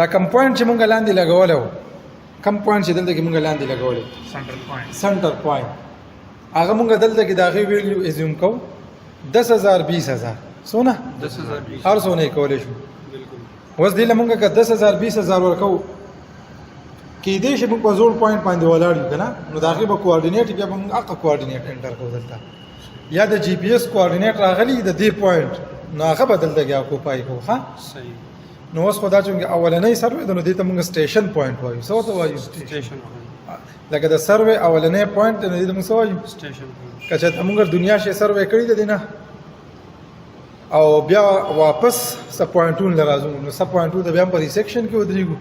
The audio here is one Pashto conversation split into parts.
دا کم پوینټ چې مونږ لاندې لګولو کم پوینټ چې دلته کې مونږ لاندې لګولو سنټر پوینټ هغه مونږ دلته کې دا غي ویلیو ازوم کو 10000 20000 سونه 10000 هر څونه کولای شو بالکل اوس دله مونږه که 10000 20000 ورکو کې دې چې موږ په زور پوینټ باندې ولاړ یو کنه نو دا غي به کوارډینیټ بیا موږ اقا کوارډینیټ انټر کوو دلته یا د جی پی ایس کوارډینیټ راغلی د دې پوینټ نو هغه بدل دغه کو پای کو ها صحیح نو اوس خدا چې اولنې سروې د نو دې ته موږ سټیشن پوینټ وایو څه ته وایو سټیشن لکه د سروې اولنې پوینټ نو دې ته موږ وایو سټیشن کچې موږ دنیا شي سروې کړی د دینه او بیا واپس س پوینټون لرازو نو س پوینټو د بیا په ریسیکشن کې ودرېګو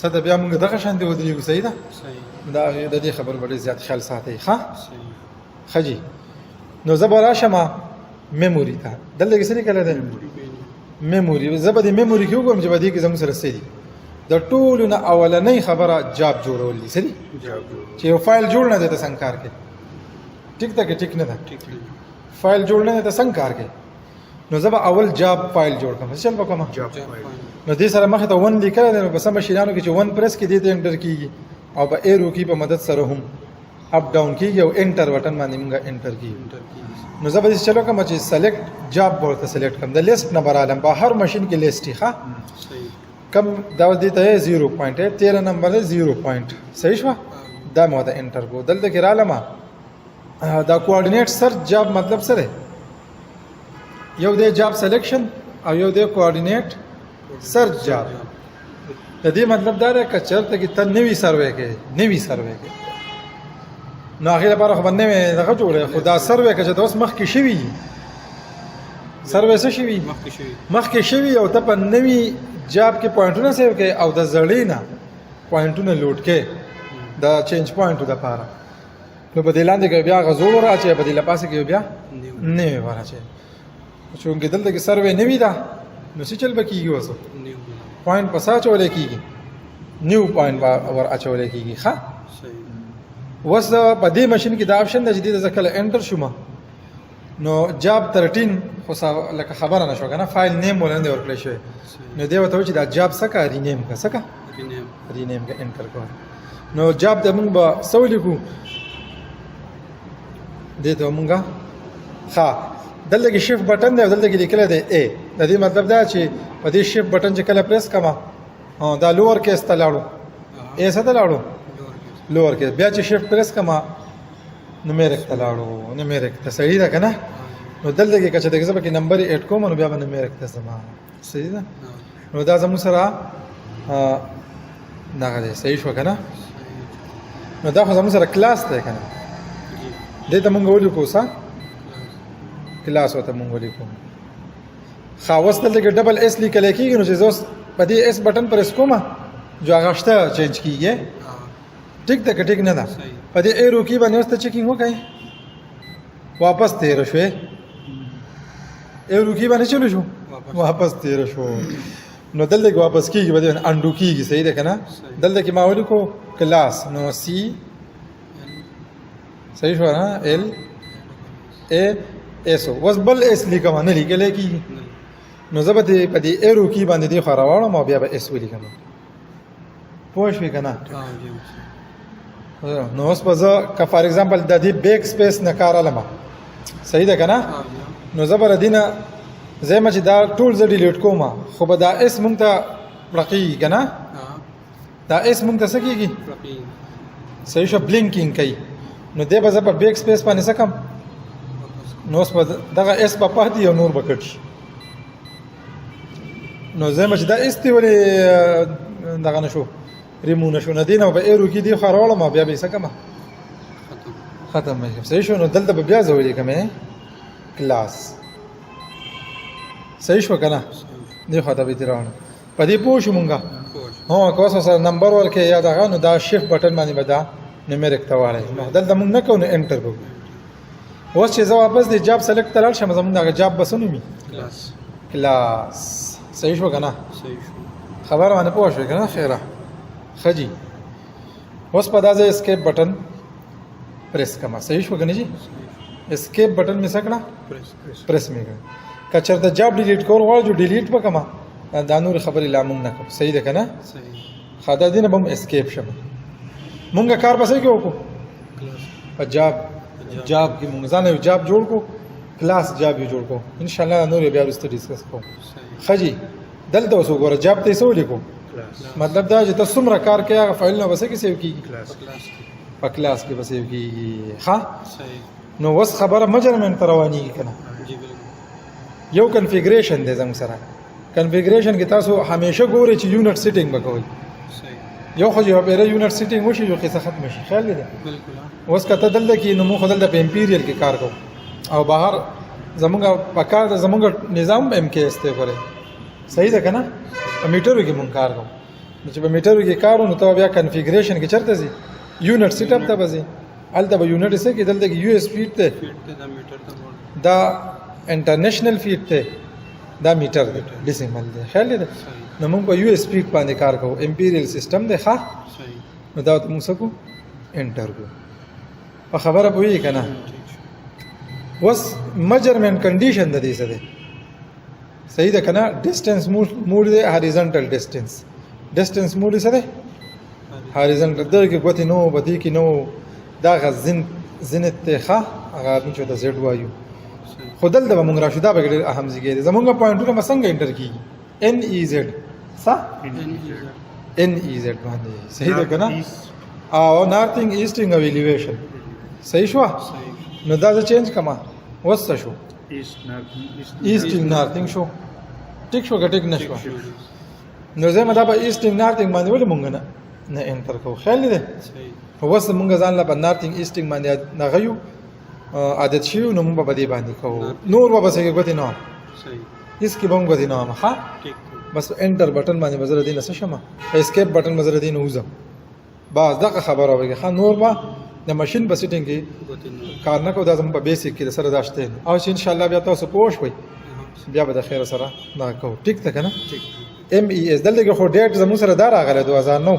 څه بیا موږ دغه شان دی ودرېګو صحیح ده صحیح دا د دې خبر ډېر زیات خیال ساتي ښه صحیح خجی نو زبر شمه میموري ته دلته کې څه لیکل دی میموري زبر د میموري کې وګورم چې باندې کې زموږ سره سړي د ټولو نه اولنۍ خبره جاب جوړول دي سړي چې یو فایل جوړ نه دی ته څنګه کار کوي ټیک ده کې ټیک نه ده فایل جوړ نه دی ته څنګه کار کوي نو زبر اول جاب فایل جوړ کوم چل وکم جاب فایل نو دې سره مخه ته ون لیکل دی په سم شینانو کې چې ون پرس کې دې ته انټر کیږي او په ایرو کې په مدد سره هم اپ ډاون کیږي او انټر بٹن باندې موږ انټر کیږي نو زبر چلو کوم چې سلیکټ جاب ورته سلیکټ کوم د لیست نمبر عالم په هر ماشين کې لیست ښه صحیح کم دا دې ته 0.8 13 نمبر 0 پوینټ صحیح شو دا مو دا انټر کو دلته کې را لمه دا کوارډینیټ سرچ جاب مطلب سره یو د جاب سلیکشن او یو د کوارډینیټ سرچ جاب د دې مطلب دا دی چې چرته کې ته نوی سروې کې نو هغه لپاره خو باندې دغه جوړه خدا سروې کې چې اوس مخ کې شوی سروې څه شوی مخ کې شوی او ته په نوی جاب کې پوینټونه سیو کې او د زړینا پوینټونه لوټ کې دا چینج پوینټو د پاره نو په دلاندې کې بیا غزول راځي په دې لپاسه کې بیا نه ورچې چونګې دلته کې سروې نوی دا نو څه چل بکیږي وسو پوینټ پسا چولې کیږي نیو پوینټ ور اچولې کیږي ښه صحیح وس په دې ماشين کې دا آپشن د جديد ځکه انټر شوم نو جاب 13 خو لکه خبره نشو کنه فایل نیم ولنده ورکړی شوی نو دی وته چې دا جاب سکه رینیم کا سکه رینیم کا انټر کو نو جاب د موږ به سوال کو دې ته موږ ښه دلته کې شیفت بٹن دی دلته کې لیکل دی ا د دې مطلب دا چې په دې شیفت بٹن چې کله پریس کما دا لوور کیس ته لاړو ا څه ته لاړو لوور کیس بیا چې شیفت پریس کما نومریک ته لاړو نومریک ته صحیح ده کنه نو دلته کې کچته کې زبر کې نمبر 8 کوم نو بیا باندې نومریک ته سما صحیح ده نو دا زمو سره دا غږی صحیح شو کنه نو دا خو زمو سره کلاس ده کنه دې ته مونږ ولیکو کوسا کلاس وته مونږ ولیکو خاوس دلته کې ډبل اس لیکل کېږي نو چې زوس په دې اس بٹن پر اس کومه جو هغه شته چینج کیږي ټیک ده ټیک نه ده په دې ایرو کې باندې واست چیکینګ وکړي واپس تیر شوې ایرو کې باندې چلو شو واپس تیر شو نو دلته کې واپس کیږي باندې انډو کیږي صحیح ده کنه دلته کې ما ولیکو کلاس نو سی صحیح شو نه ال ا اس وس بل اس لیکم نه لیکل کیږي نو زبته په دې ایرو کې باندې دی خراوړم ما بیا به اس ولیکم پوه شو کنه نو اوس په ځکه که فار ایگزامپل د دې بیک سپیس نه کار علمه صحیح ده کنه نو زبر دینه زما چې دا ټول ز ډیلیټ کوم خو به دا اس مونږ ته پړقی کنه دا اس مونږ ته سکیږي صحیح شو بلینکینګ کوي نو دې به زبر بیک سپیس باندې سکم نو اوس په دغه اس په پاتې او نور بکټ نو زما چې دا استولې دغه نشو ریمونه شو ندینه به ایرو کې دی خراله ما بیا به سکما ختم مې صحیح شو نو دلته بیا زولې کومه کلاس صحیح شو کنه دی خو ته به تیرانه په دې پوه شو مونږه هو کوسه سره نمبر ورکه یا دغه نو دا شیفت بٹن باندې بدا نومریک ته واره نو دلته مونږ نه کوو انټر کوو اوس چې زه واپس دی جاب سلیکټ تلل شم زمونږ دغه جاب بسونو می کلاس صحیح شو کنه صحیح شو خبر باندې پوه شو کنه خیره خجی اوس په دازه اسکیپ بٹن پریس کما صحیح شو کنه جی اسکیپ بٹن می سکړه پریس می کړه کچر د جاب ډیلیټ کول غواړم جو ډیلیټ وکما دا نور خبرې لا مونږ نه کوو صحیح ده که نه صحیح خدا دې نه به م اسکیپ شم مونږ کار بسې کې وکړو کلاس په جاب کې مونږ ځان یو جاب جوړ کو کلاس جاب یې جوړ کو ان شاء الله نور بیا وروسته ډسکس کوو صحیح ښه جي دلته اوس وګوره جاب ته یې څه ولیکو کلاس مطلب دا چې ته څومره کار کوې هغه فایلونه به څه کې سیو کېږي کلاس کلاس په کلاس کې به سیو کېږي ښه صحیح نو اوس خبره مجرمنټ ته روانېږي که نه جی بالکل یو کنفیګریشن دی زموږ سره کنفیګریشن کې تاسو همیشه ګورئ چې یونټ سیټینګ به کوئ صحیح یو خو یو پیره یونټ سیټینګ وشي یو قصه ختم شي خیال دی بالکل اوس کته دلته کې نو موږ دلته په امپیریل کې کار کوو او بهر زمونږ په کار د زمونږ نظام ایم کې استه کوي صحیح ده کنه په میټرو کې مونږ کار کوو چې په میټرو کې کار نو ته بیا کنفیګریشن کې چرته زی یونټ سیټ اپ ته بزي الته به یونټ سه کې دلته کې یو اس فیټ ته فیټ ته دا میټر ته وړ دا انټرنیشنل فیټ ته دا میټر دی ډیسیمل دی خیال دی صحیح نو موږ په یو اس فیټ باندې کار کوو امپیریل سیستم دی ښه صحیح نو دا موږ سکو انټر کو په خبره پوي کنه ٹھیک شو وس میجرمنٹ کنډیشن د دې څه دی صحیح ده کنه ډیسټنس موډ دی هاریزونټل ډیسټنس موډ څه دی هاریزونټل د کې غوتی نو بدی کې نو دا غزن زنت ته ښه هغه موږ ته زیډ وایو صحیح خودل د موږ راشو دا به ډېر اهم ځای دی زمونږ پوینټونه مسنګ انټر کیږي ان ای زد صح ان ای زد باندې صحیح ده کنه او نارثینګ ایسټینګ او الیویشن صحیح شو صحیح نو دا چینج کما وسه شو ایست ایسټینګ نارثینګ شو ټیک شو ګټیک نشو نو زه مدا په ایسټینګ نارثینګ باندې ولې مونږ نه انټر کو خیال دی صحیح وسه مونږ ځان لا په نارثینګ ایسټینګ باندې نغیو عادت شیو نو مونږ به دې باندې کوو نور به بس کې غوتی نه صحیح اس کې به مونږ غوتی نه ښه ٹھیک بس انټر بٹن باندې مزر دین څه شمه اسکیپ بٹن مزر دین وزم باز دغه خبره وږي خان نور ما د ماشين په سیټینګ کې ګوتې نه کار نه کو دا زم په بیسیک کې سره داشته او چې ان شاء الله بیا تاسو پوښ وي بیا به د خیر سره دا کو ټیک ته کنه ٹھیک ام ای اس دلته خو ډیټ زمو سره دا راغله 2009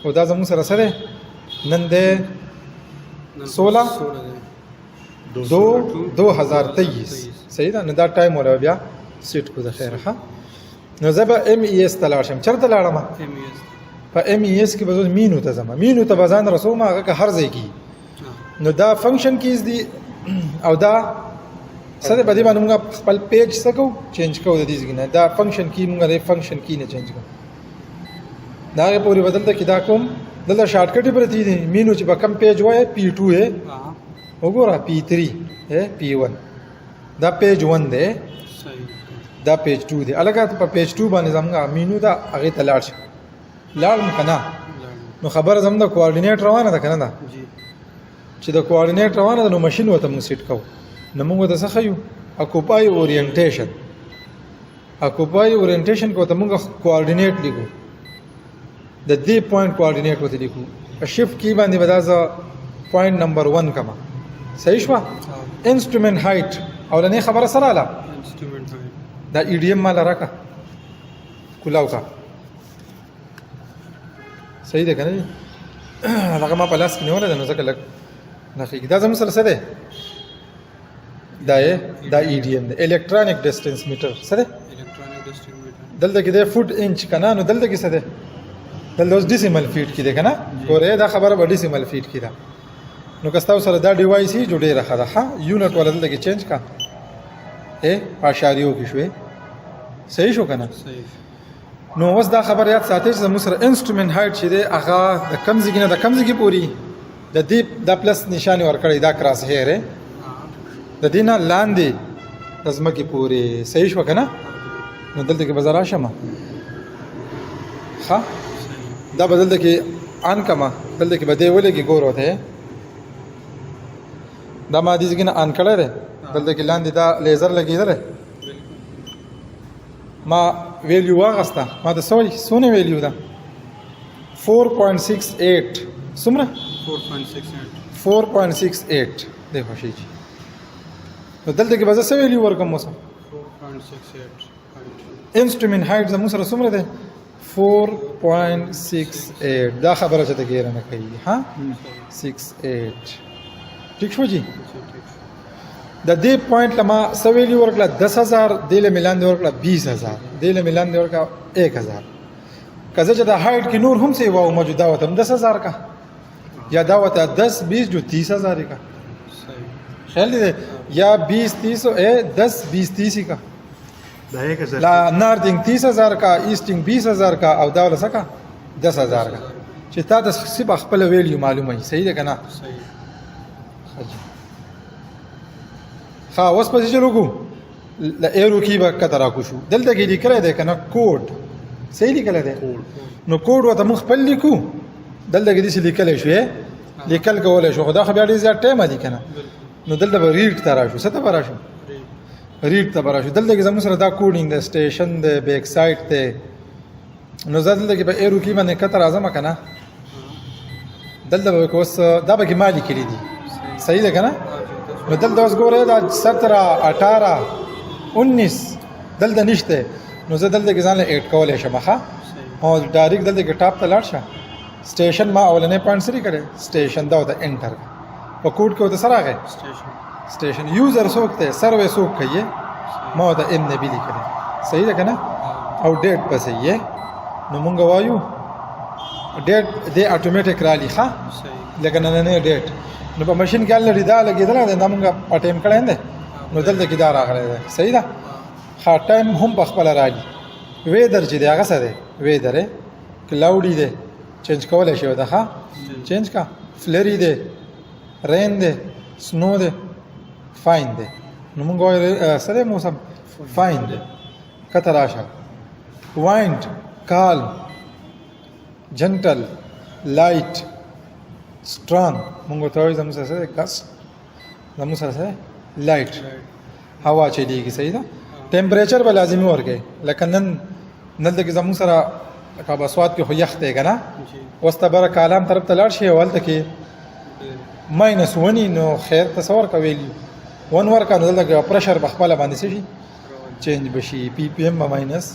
او دا زمو سره سره نن د 16 2023 صحیح ده نو دا ټایم ولا بیا سیټ کو د خیر ښه نو زبا ام ای اس تلاشم چرته لاړم ایم ایس په ام ای اس کې به مینو ته زما مینو ته بزان رسومه هغه که هر ځای کې نو دا فنکشن کیز دی او دا سره په دې باندې موږ خپل پیج سکو چینج کوو د دې ځګنه دا فنکشن کی موږ د فنکشن کی نه چینج کوو دا په پوری بدلته کې دا کوم دلته شارټ کټ پرتی دی مینو چې په کم پیج وای P2 ہے وګوره P3 ہے P1 دا پیج 1 دی صحیح دا پیج 2 دی الګا په پیج 2 باندې زموږ مینو دا هغه تلاړ شي لاړم کنه نو خبر زم د کوارډینیټ روانه ده کنه دا جی چې د کوارډینیټ روانه ده نو ماشين وته موږ سیټ کوو نو موږ د څه خیو اکوپای اورینټیشن کو ته موږ کوارډینیټ لیکو د دې پوینټ کوارډینیټ وته لیکو شفټ کی باندې بدازه پوینټ نمبر 1 کما صحیح شو انسټرومنت هایټ او نه خبره سره اله انسټرومنت هایټ دا ای ډی ایم مال راکا کولاو کا صحیح ده کنه هغه ما په لاس کې نیول نو ځکه لګ نه خېږي دا زموږ سره څه ده دا ای ډی ایم ده الکترونیک ډیسټنس میټر څه ده الیکټرونیک ډسټریبیوټر دلته کې ده فوټ انچ کنه نو دلته کې څه ده دلته اوس ډیسیمل فیټ کې ده کنه ګوره دا خبره به ډیسیمل فیټ کې ده نو کستاو سره دا ډیوایس هی جوړه راخه ها یونټ ولا دلته کې چینج کا پاشاریو کې شوې صحیح شو کنه صحیح نو اوس دا خبر یاد ساتئ چې زموږ سره انسټرومنت هایټ چې دی هغه د کمزګي نه د کمزګي پوری د دې د پلس نشانه ورکړی دا کراس هیر د دینه لاندې د زمکه پوری صحیح شو کنه نو دلته کې بازار شمه ها دا بدلته کې ان کما دلته کې بده ولې کې ګور وته دا ما دې ځګنه ان کړه ده دلته کې لاندې دا لیزر لګیدل ما ویلیو واغستا ما د سوي سونه ویلیو دا 4.68 سمره 4.68 دیکھو شي نو دلته کې بزه سوي ویلیو ورکوم مو 4.68 انسټرومنت هایټ زموږ سره سمره ده 4.68 دا خبره چې ته ګیره نه کوي ها 68 ٹھیک شو جی د دې پوینټ لما سویلی ورکړه 10000 دله ملان دی ورکړه 20000 دله ملان دی ورکړه 1000 کزه چې د هایټ کې نور هم څه و موجوده وته 10000 کا یا دا وته 10 20 جو 30000 کا صحیح خیال دې یا 20 30 اے 10 20 30 کا دا 1000 لا ناردینګ 30000 کا ایسټینګ 20000 کا او دا ولسکا 10000 کا چې تا د سب خپل ویلیو معلومه وي صحیح ده کنه صحیح ها اوس په چې لوګو ل ایرو کې به کتر راکو شو دلته کې لیکل دی کنه کوډ صحیح لیکل دی نو کوډ وته مخ خپل لیکو دلته کې دې لیکل شوی لیکل کول شو خدا خو بیا ډیر زیات ټایم دی کنه نو دلته به ریډ تر راشو څه ته راشو ریډ ته راشو دلته کې زموږ سره دا کوډینګ د سټیشن د بیک سایډ ته نو دلته کې به ایرو کې باندې کتر اعظم کنه دلته به کوس دا به کې مالی کړی دي صحیح ده کنه نو دلته اوس ګوره دا 17 18 19 دلته نشته نو زه دلته کې ځان له اډ کولای شم ښه او ډایرکټ دلته کې ټاپ ته لاړ شه سټیشن ما اولنې پوینټ سری کړي سټیشن دا وته انټر په کوډ کې وته سره راغی سټیشن یوزر څوک ته سروې څوک کوي ما وته ام نبی لیکل صحیح ده کنه او ډیټ پسې یې نو مونږ وایو ډیټ دې اتوماتیک را لیکه صحیح لکه نن نه ډیټ نو په ماشين کې الریډي دا لګیدل دا مونږ اټیم کړی نه نو دلته کې دا راغلی دی صحیح ده ها ټایم هم په خپل راځي ویدر چې دی هغه څه دی ویدر کلاودی دی چینج کولای شي دا ها چینج کا فلری دی رین دی سنو دی فاین دی نو مونږ وایو سره موسم فاین دی کته راشه وایند کال جنټل لایټ strong مونږ ته وایي زموږ سره ګاس زموږ سره لایټ هوا چلیږي صحیح ده ټمپریچر به لازمي ورګي لکه نن دلته کې زموږ سره لکه بسواد کې خو یخ دی کنه جی واستبر کالام طرف ته لاړ شي ولته کې ماینس ونی نو خیر تصور کوي ون ورکا نو دلته کې پرشر بخپله باندې شي چینج بشي پی پی ام ماینس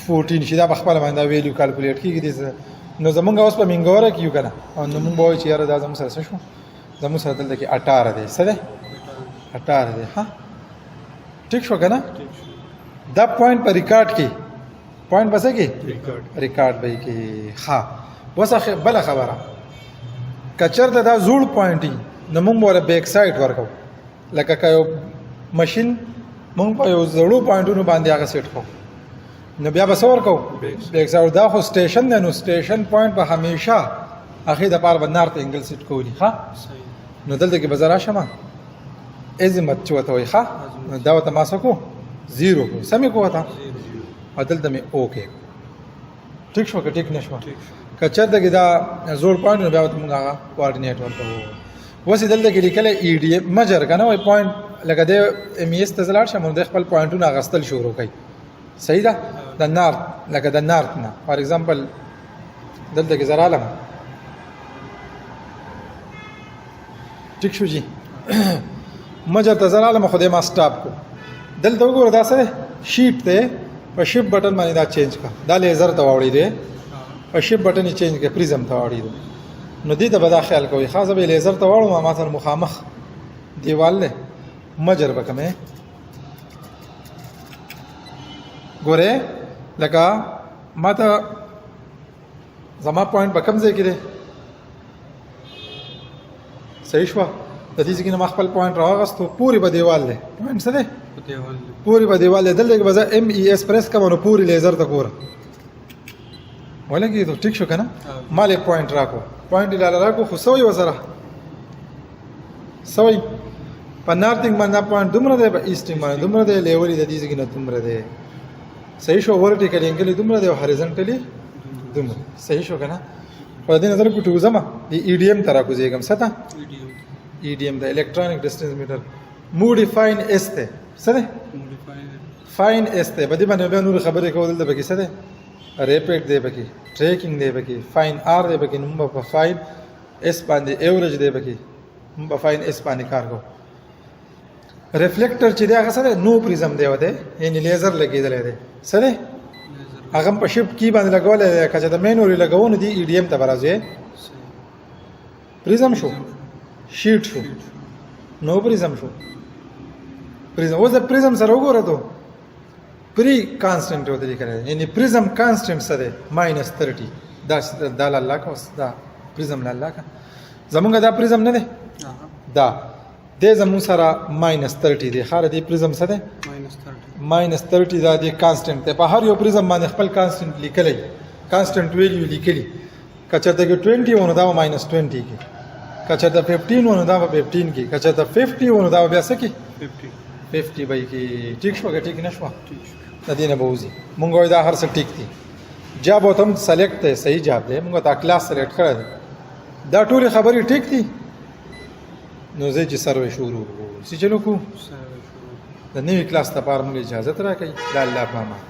14 شي دا بخپله باندې ویلیو کیلکولیټ کیږي نو زمونږ اوس په منګوره کې یو کنه او نو مونږ وایو چې یاره دا زموږ سره څه شو زموږ سره دلته کې 18 دی څه دی 18 دی ها ټیک شو کنه دا پوینټ په ریکارډ کې پوینټ بس کې ریکارډ به کې ها وسه بل خبره کچرته دا زوړ پوینټ نو مونږ ولا بیک سایډ ورکو لکه کایو ماشين مونږ په یو زړو پوینټونو باندې هغه سیټ کو نو بیا بس ورکو بیک سایډ دا خو سټیشن دی نو سټیشن پوینټ به همیشه اخی د پار بنارت انګل سیټ کولی ها صحیح نو دلته کې بازار شمه ازمت چوته وي ښه دا وته ما سکو زیرو کو سمې کو وته عدل دمه اوکے ټیک شو که ټیک نشو کچر دغه دا زور پوینټ نو بیا وته موږ هغه کوارډینیټ ورکو وسی دلته کې لیکل ای ډی مجر کنه وای پوینټ لکه د ام اس ته زلار شمه د خپل پوینټونه غستل شروع کړي صحیح ده د نارت لکه د نارت نه فار ایگزامپل دلته کې زرا علم ټیک شو جی مجر ته زرا علم خو دې ما سټاپ کو دلته وګوره دا سره شیپ ته په شیپ بٹن باندې دا چینج کا دا لیزر ته وړي دی په شیپ بٹن یې چینج کا پریزم ته وړي دی نو دې ته به دا خیال کوي خاصه به لیزر ته وړو ما سره مخامخ دیوال له مجر وکمه ګوره لکه ماته زما پوینټ په کوم ځای کې دی صحیح شو د دې ځکه ما خپل پوینټ راغستو پوری په دیوال دی پوینټ څه دی پوری په دیوال دی دلته کې به ام ای اس پریس کوم نو پوری لیزر ته ګوره ولګي ته ټیک شو کنه مالې پوینټ راکو پوینټ لاله راکو خو سوې وسره سوې په نارتینګ باندې پوینټ دومره دی په ایسټینګ باندې دومره دی لیولې د دې ځکه نه دومره دی صحیح شو ورټیکل انګل دومره دی او هریزونټلی دومره صحیح شو کنه په دې نظر کو ټوزما دی ای ډی ام ترا کو زیګم ستا ای ډی ام د الکترونیک ډسټنس میټر موډیفاین اس ته سره فاین اس ته بده باندې به نور خبرې کول د بکی سره ریپیټ دی بکی ټریکینګ دی بکی فاین آر دی بکی نو په فاین اس باندې ایوریج دی بکی په فاین اس باندې کار کو ریفلیکټر چې دی هغه سره نو پریزم دی وته یعنی لیزر لګیدل دی سره هغه په شپ کی باندې لګول دی کچې د مینوري لګاونه دی ای ډی ام ته برازه پریزم شو شیټ شو نو پریزم شو پریزم اوس د پریزم سره وګوره ته پری کانسټنټ وته لیکل یعنی پریزم کانسټنټ سره -30 دا الله کا دا پریزم الله کا زمونږ دا پریزم نه ده دا د زمون سره -30 دی خاله دی پریزم سره -30 دا دی کانسټنټ ته په هر یو پریزم باندې خپل کانسټنټ لیکلی کانسټنټ ویلیو لیکلی کچته کې 20 ونه دا -20 کې کچته 15 ونه دا 15 کې کچته 50 ونه دا بیا سکی 50 بای کې ټیک شو ټیک نشو د دینه بوزي مونږ دا هر څه ټیک دي جواب وتم سلیکټ ته صحیح جواب دی مونږ دا کلاس سلیکټ کړی دا ټول خبرې ټیک دي نو زه چې سروې شروع چې چلو کو د نوې کلاس لپاره موږ اجازه راکړئ د الله په امان